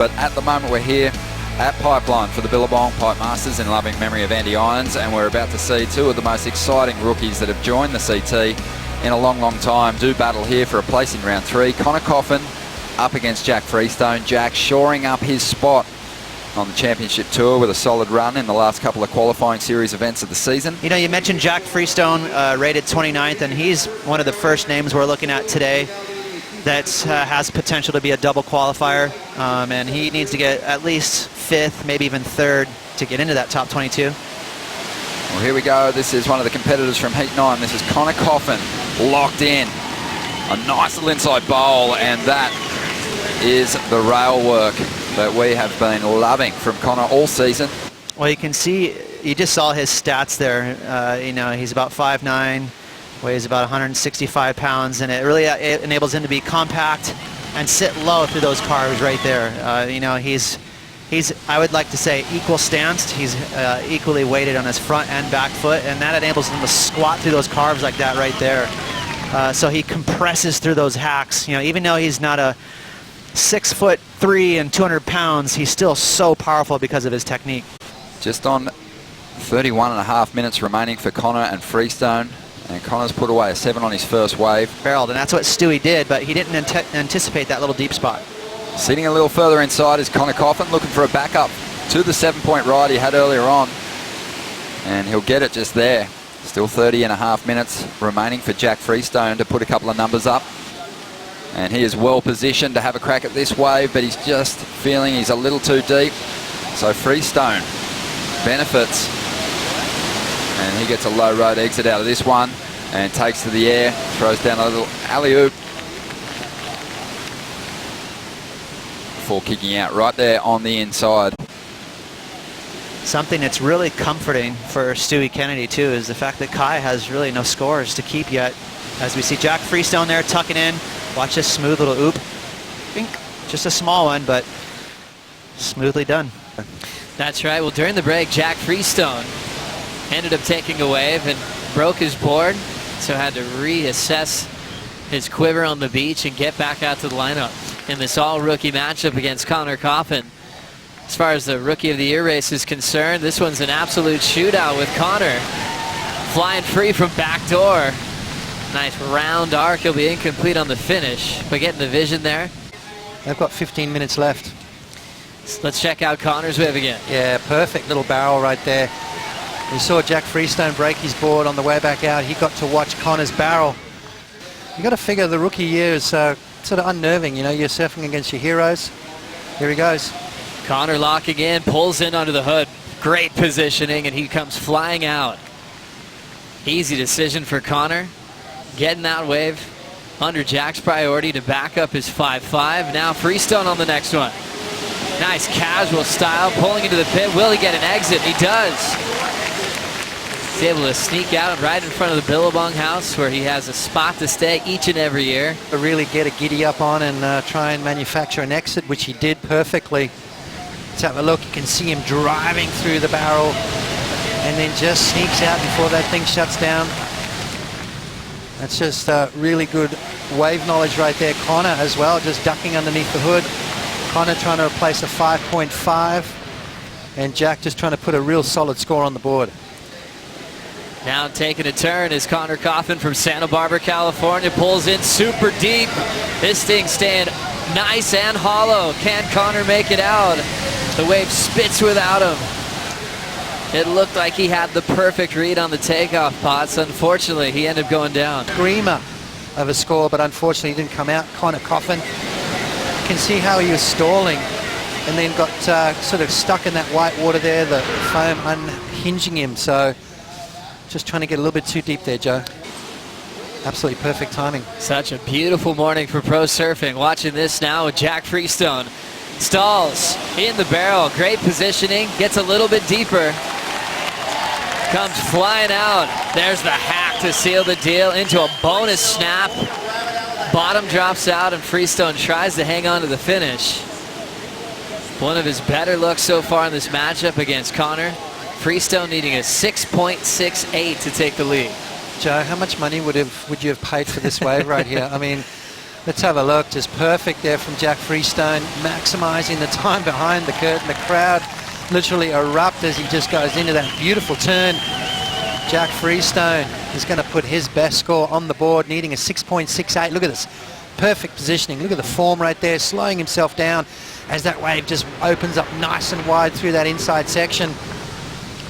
But at the moment we're here at Pipeline for the Billabong Pipe Masters in loving memory of Andy Irons, and we're about to see two of the most exciting rookies that have joined the CT in a long, long time do battle here for a place in round 3. Connor Coffin up against Jack Freestone. Jack shoring up his spot on the championship tour with a solid run in the last couple of qualifying series events of the season. You know, you mentioned Jack Freestone, rated 29th, and he's one of the first names we're looking at today that has potential to be a double qualifier, and he needs to get at least 5th, maybe even 3rd to get into that top 22. Well, here we go. This is one of the competitors from Heat 9. This is Connor Coffin, locked in. A nice little inside bowl, and that is the rail work that we have been loving from Connor all season. Well, you can see, you just saw his stats there. You know, he's about 5'9", weighs about 165 pounds, and it really enables him to be compact and sit low through those carves right there. You know, he's I would like to say equal stanced. He's equally weighted on his front and back foot, and that enables him to squat through those carves like that right there. So he compresses through those hacks. You know, even though he's not a 6'3" and 200 pounds, he's still so powerful because of his technique. Just on 31.5 minutes remaining for Connor and Freestone. And Connor's put away a 7 on his first wave. Barreled, and that's what Stewie did, but he didn't anticipate that little deep spot. Sitting a little further inside is Connor Coffin, looking for a backup to the 7-point ride he had earlier on. And he'll get it just there. Still 30.5 minutes remaining for Jack Freestone to put a couple of numbers up. And he is well positioned to have a crack at this wave, but he's just feeling he's a little too deep. So Freestone benefits. And he gets a low road exit out of this one and takes to the air, throws down a little alley-oop before kicking out right there on the inside. Something that's really comforting for Stewie Kennedy too is the fact that Kai has really no scores to keep yet. As we see Jack Freestone there tucking in. Watch this smooth little oop. Bink. Just a small one, but smoothly done. That's right. Well, during the break, Jack Freestone ended up taking a wave and broke his board, so had to reassess his quiver on the beach and get back out to the lineup in this all-rookie matchup against Connor Coffin. As far as the Rookie of the Year race is concerned, this one's an absolute shootout with Connor flying free from backdoor. Nice round arc. He'll be incomplete on the finish, but getting the vision there. They've got 15 minutes left. So let's check out Connor's wave again. Yeah, perfect little barrel right there. We saw Jack Freestone break his board on the way back out. He got to watch Connor's barrel. You got to figure the rookie year is sort of unnerving. You know, you're surfing against your heroes. Here he goes. Connor locking in, pulls in under the hood. Great positioning, and he comes flying out. Easy decision for Connor. Getting that wave under Jack's priority to back up his 5.5. Now Freestone on the next one. Nice casual style, pulling into the pit. Will he get an exit? He does. He's able to sneak out right in front of the Billabong house where he has a spot to stay each and every year. To really get a giddy up on and try and manufacture an exit, which he did perfectly. Let's have a look. You can see him driving through the barrel and then just sneaks out before that thing shuts down. That's just really good wave knowledge right there. Connor as well, just ducking underneath the hood. Connor trying to replace a 5.5, and Jack just trying to put a real solid score on the board. Now taking a turn is Connor Coffin from Santa Barbara, California. Pulls in super deep. This thing staying nice and hollow. Can Connor make it out? The wave spits without him. It looked like he had the perfect read on the takeoff pots. Unfortunately, he ended up going down. Screamer of a score, but unfortunately he didn't come out. Connor Coffin, you can see how he was stalling and then got sort of stuck in that white water there, the foam unhinging him. So just trying to get a little bit too deep there, Joe. Absolutely perfect timing. Such a beautiful morning for pro surfing. Watching this now with Jack Freestone. Stalls in the barrel. Great positioning. Gets a little bit deeper. Comes flying out. There's the hack to seal the deal into a bonus snap. Bottom drops out and Freestone tries to hang on to the finish. One of his better looks so far in this matchup against Connor. Freestone needing a 6.68 to take the lead. Joe, how much money would you have paid for this wave right here? I mean, Let's have a look. Just perfect there from Jack Freestone, maximizing the time behind the curtain. The crowd literally erupt as he just goes into that beautiful turn. Jack Freestone is going to put his best score on the board, needing a 6.68. Look at this. Perfect positioning. Look at the form right there, slowing himself down as that wave just opens up nice and wide through that inside section.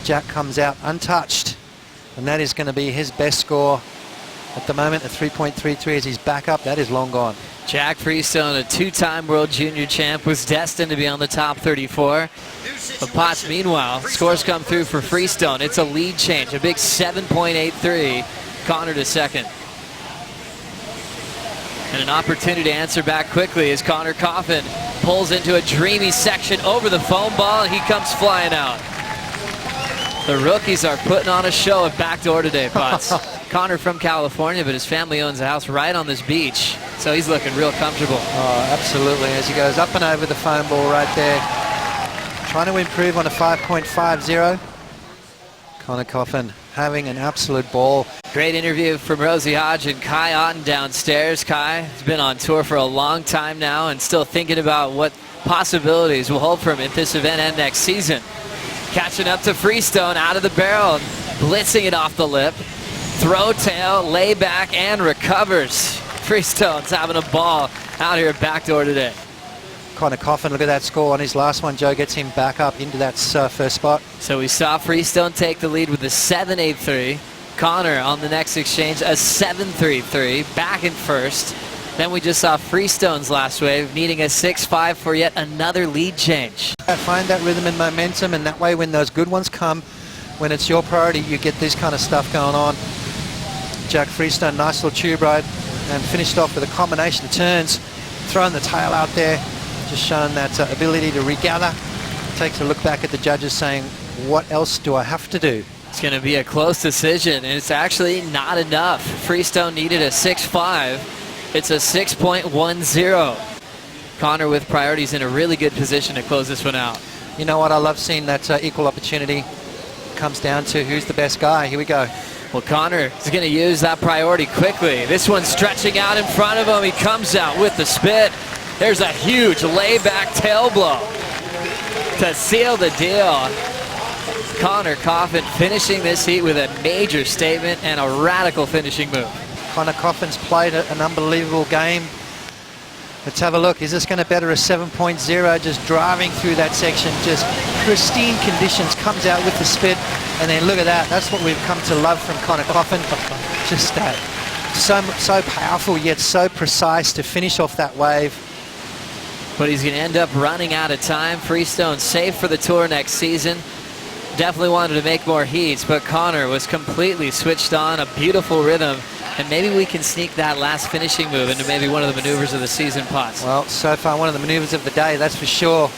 Jack comes out untouched, and that is going to be his best score at the moment. A 3.33 as he's back up. That is long gone. Jack Freestone, a two-time World Junior champ, was destined to be on the top 34. But Potts, meanwhile, scores come through for Freestone. It's a lead change, a big 7.83. Connor to second. And an opportunity to answer back quickly as Connor Coffin pulls into a dreamy section over the foam ball, and he comes flying out. The rookies are putting on a show at Backdoor today, Potts. Connor from California, but his family owns a house right on this beach, so he's looking real comfortable. Oh, absolutely, as he goes up and over the foam ball right there. Trying to improve on a 5.50. Connor Coffin having an absolute ball. Great interview from Rosie Hodge and Kai Otten downstairs. Kai has been on tour for a long time now and still thinking about what possibilities will hold for him at this event and next season. Catching up to Freestone out of the barrel and blitzing it off the lip. Throw tail, lay back, and recovers. Freestone's having a ball out here at Backdoor today. Connor Coffin, look at that score on his last one. Joe gets him back up into that first spot. So we saw Freestone take the lead with a 7.83. Connor on the next exchange, a 7.33, back in first. Then we just saw Freestone's last wave needing a 6.5 for yet another lead change. Find that rhythm and momentum, and that way when those good ones come, when it's your priority, you get this kind of stuff going on. Jack Freestone, nice little tube ride, and finished off with a combination of turns, throwing the tail out there, just showing that ability to regather. Takes a look back at the judges saying, what else do I have to do? It's going to be a close decision, and it's actually not enough. Freestone needed a 6.5. It's a 6.10. Connor with priorities in a really good position to close this one out. You know what? I love seeing that equal opportunity. Comes down to who's the best guy. Here we go. Well, Connor is going to use that priority quickly. This one's stretching out in front of him. He comes out with the spit. There's a huge layback tail blow to seal the deal. Connor Coffin finishing this heat with a major statement and a radical finishing move. Connor Coffin's played an unbelievable game. Let's have a look. Is this going to better a 7.0? Just driving through that section, just pristine conditions, comes out with the spit, and then look at that. That's what we've come to love from Connor Coffin. Just so powerful yet so precise to finish off that wave. But he's going to end up running out of time. Freestone safe for the tour next season. Definitely wanted to make more heats, but Connor was completely switched on, a beautiful rhythm, and maybe we can sneak that last finishing move into maybe one of the maneuvers of the season, Potts. Well, so far one of the maneuvers of the day, that's for sure.